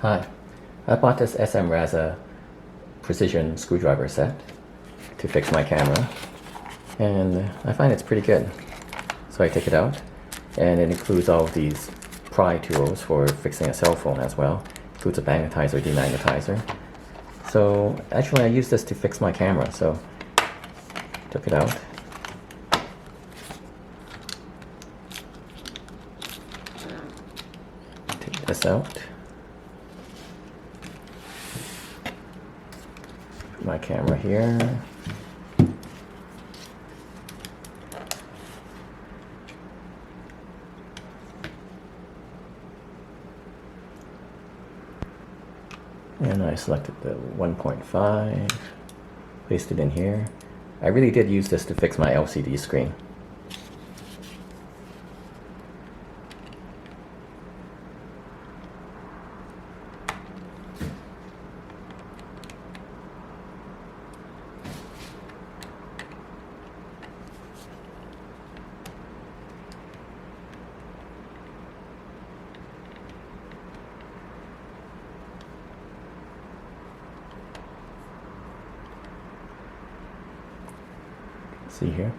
Hi, I bought this Smraza precision screwdriver set to fix my camera, and I find it's pretty good. So I take it out, and it includes all of these pry tools for fixing a cell phone as well. It includes a magnetizer, demagnetizer. So actually I use this to fix my camera, so took it out. Take this out. Put my camera here. And I selected the 1.5, placed it in here. I really did use this to fix my LCD screen. See here.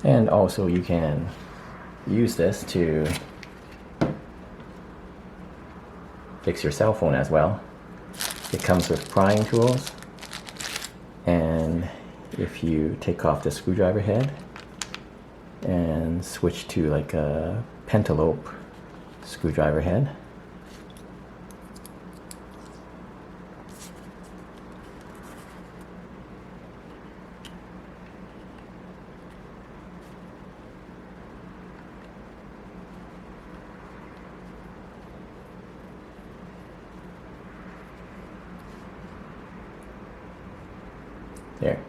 And also you can use this to fix your cell phone as well. It comes with prying tools, and if you take off the screwdriver head and switch to like a pentalobe screwdriver head, there.